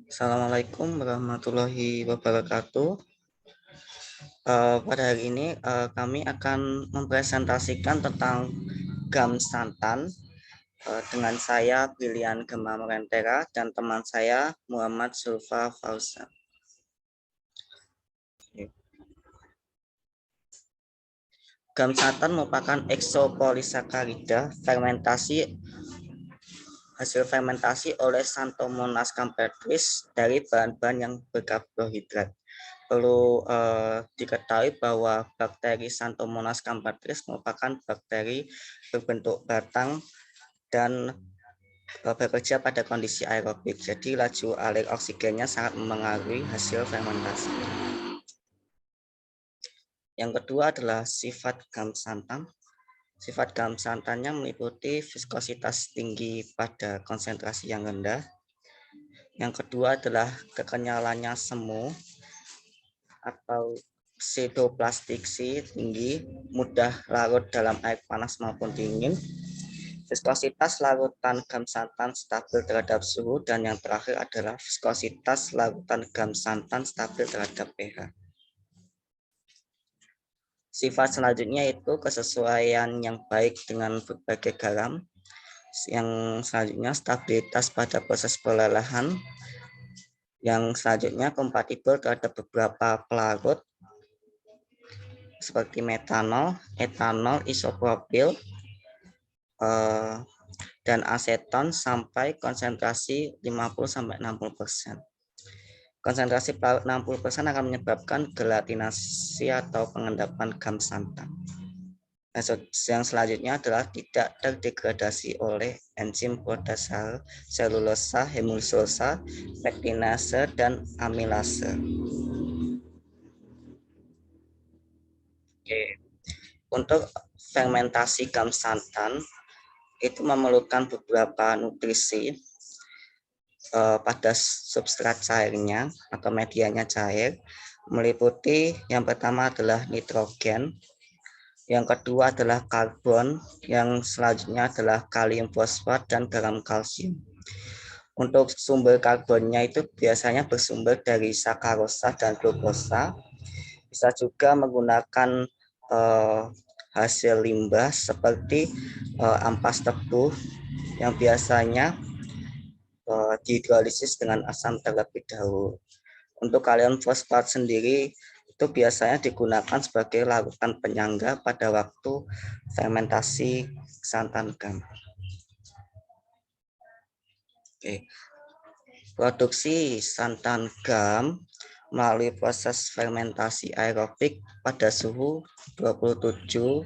Assalamualaikum warahmatullahi wabarakatuh. Pada hari ini kami akan mempresentasikan tentang gam santan dengan saya Brilian Gema Merentera dan teman saya Muhammad Zulfa Fauzan. Gam santan merupakan eksopolisakarida hasil fermentasi oleh Xanthomonas campestris dari bahan-bahan yang berkarbohidrat. Perlu diketahui bahwa bakteri Xanthomonas campestris merupakan bakteri berbentuk batang dan bekerja pada kondisi aerobik. Jadi laju alir oksigennya sangat mempengaruhi hasil fermentasi. Yang kedua adalah sifat gam santan. Sifat gam santannya meliputi viskositas tinggi pada konsentrasi yang rendah. Yang kedua adalah kekenyalannya semu atau pseudoplastiksi tinggi, mudah larut dalam air panas maupun dingin. Viskositas larutan gam santan stabil terhadap suhu, dan yang terakhir adalah viskositas larutan gam santan stabil terhadap pH. Sifat selanjutnya itu kesesuaian yang baik dengan berbagai garam. Yang selanjutnya stabilitas pada proses pelelahan. Yang selanjutnya kompatibel terhadap beberapa pelarut seperti metanol, etanol, isopropil, dan aseton sampai konsentrasi 50-60%. Konsentrasi pelarut 60% akan menyebabkan gelatinasi atau pengendapan gam santan. Yang selanjutnya adalah tidak terdegradasi oleh enzim proteasal, selulosa, hemulsosa, pektinase, dan amilase. Oke. Untuk fermentasi gam santan itu memerlukan beberapa nutrisi pada substrat cairnya atau medianya cair, meliputi yang pertama adalah nitrogen, yang kedua adalah karbon, yang selanjutnya adalah kalium fosfat dan garam kalsium. Untuk sumber karbonnya itu biasanya bersumber dari sakarosa dan glukosa. Bisa juga menggunakan hasil limbah seperti ampas tebu yang biasanya dihidrolisis dengan asam terlebih dahulu. Untuk kalium fosfat sendiri itu biasanya digunakan sebagai larutan penyangga pada waktu fermentasi santan gam. Oke. Produksi santan gam melalui proses fermentasi aerobik pada suhu 27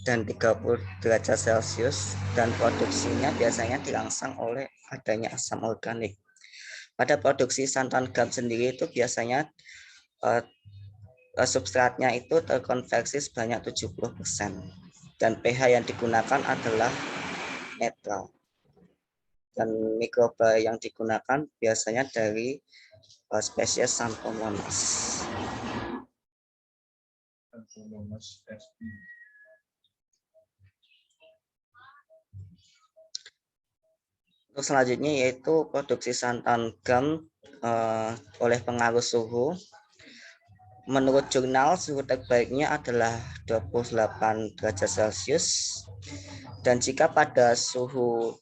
dan 30 derajat Celcius, dan produksinya biasanya dirangsang oleh adanya asam organik. Pada produksi santan gam sendiri itu biasanya substratnya itu terkonversi sebanyak 70%, dan pH yang digunakan adalah netral, dan mikroba yang digunakan biasanya dari spesies Xanthomonas. Untuk selanjutnya yaitu produksi santan gam oleh pengaruh suhu. Menurut jurnal, suhu terbaiknya adalah 28 derajat Celcius, dan jika pada suhu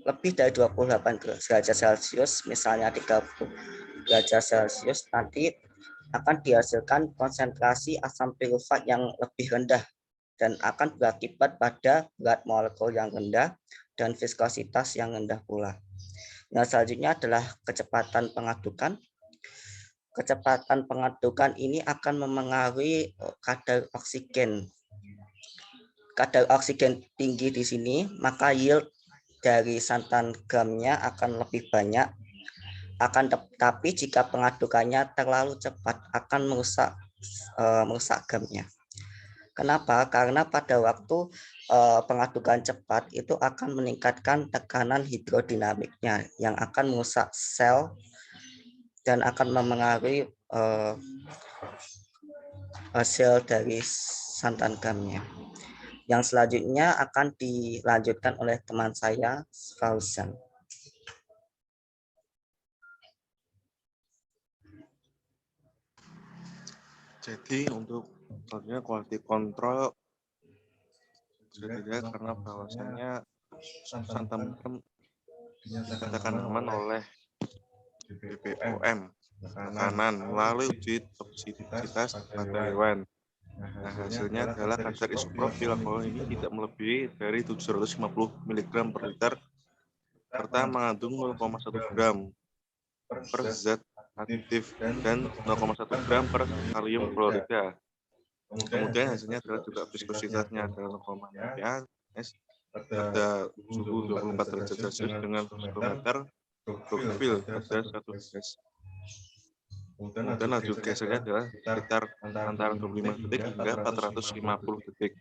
lebih dari 28 derajat Celcius, misalnya 30 derajat Celcius, nanti akan dihasilkan konsentrasi asam pirufat yang lebih rendah dan akan berakibat pada berat molekul yang rendah dan viskositas yang rendah pula. Yang selanjutnya adalah kecepatan pengadukan. Kecepatan pengadukan ini akan memengaruhi kadar oksigen. Kadar oksigen tinggi di sini, maka yield dari santan gamnya akan lebih banyak. Akan tetapi jika pengadukannya terlalu cepat akan merusak gamnya. Kenapa? Karena pada waktu pengadukan cepat itu akan meningkatkan tekanan hidrodinamiknya yang akan merusak sel dan akan memengaruhi hasil dari santan gamnya. Yang selanjutnya akan dilanjutkan oleh teman saya, Fauzan. Jadi untuk selanjutnya quality control tidak karena bahwasannya santan garam dinyatakan aman oleh BPOM makanan melalui uji toksisitas pada hewan. Nah, hasilnya adalah kadar isopropil alkohol ini tidak melebihi dari 750 mg per liter serta mengandung 0,1 gram per zat aktif dan 0,1 gram per kalium klorida. Kemudian hasilnya adalah juga viskositasnya adalah 0,6 pS pada suhu 24 derajat Celcius dengan viskometer profil pada 1 gas. Kemudian laju gesernya adalah sekitar antara 25 detik hingga 450 detik.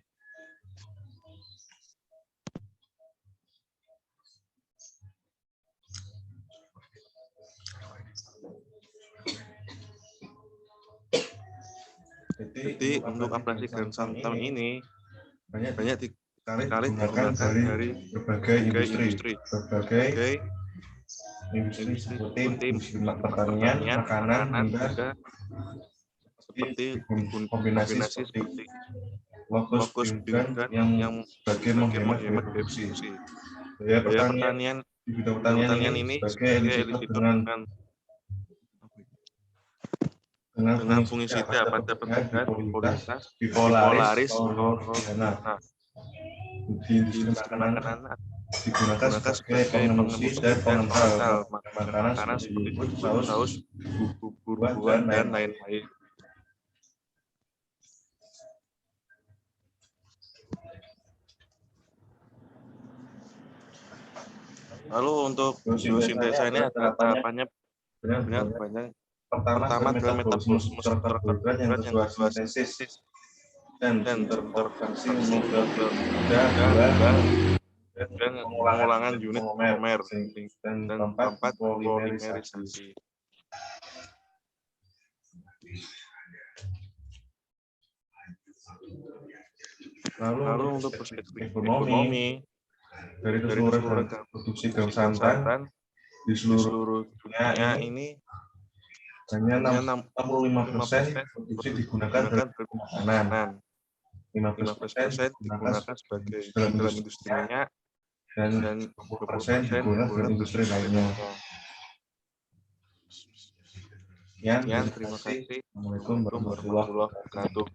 Jadi untuk aplikasi garam santan ini banyak sekali digunakan dari berbagai industri seperti industri pertanian, makanan, hingga seperti kombinasi seperti lokus biogas yang sebagai menghemat biaya produksi. Biaya pertanian di bidang pertanian ini sebagai elisitor dengan fungisida pada pencegahan bipolaris nah, di industri makanan digunakan sebagai pengemudi dan pengental makanan seperti saus, buah, dan lain-lain. Lalu untuk biosintesa ini adalah tahapannya banyak. Pertama adalah metabolisme karbohidrat, yang kedua sintesis dan terkonversi menjadi gula dan pengulangan unit monomer dan keempat polimerisasi. Lalu untuk perspektif ekonomi dari keseluruhan produksi garam santan di seluruh dunia ini hanya 65% produksi digunakan dalam makanan, 15% digunakan sebagai dalam industri minyak, dan 20% digunakan dalam industri lainnya. Sekian, terima kasih. Assalamualaikum warahmatullahi wabarakatuh.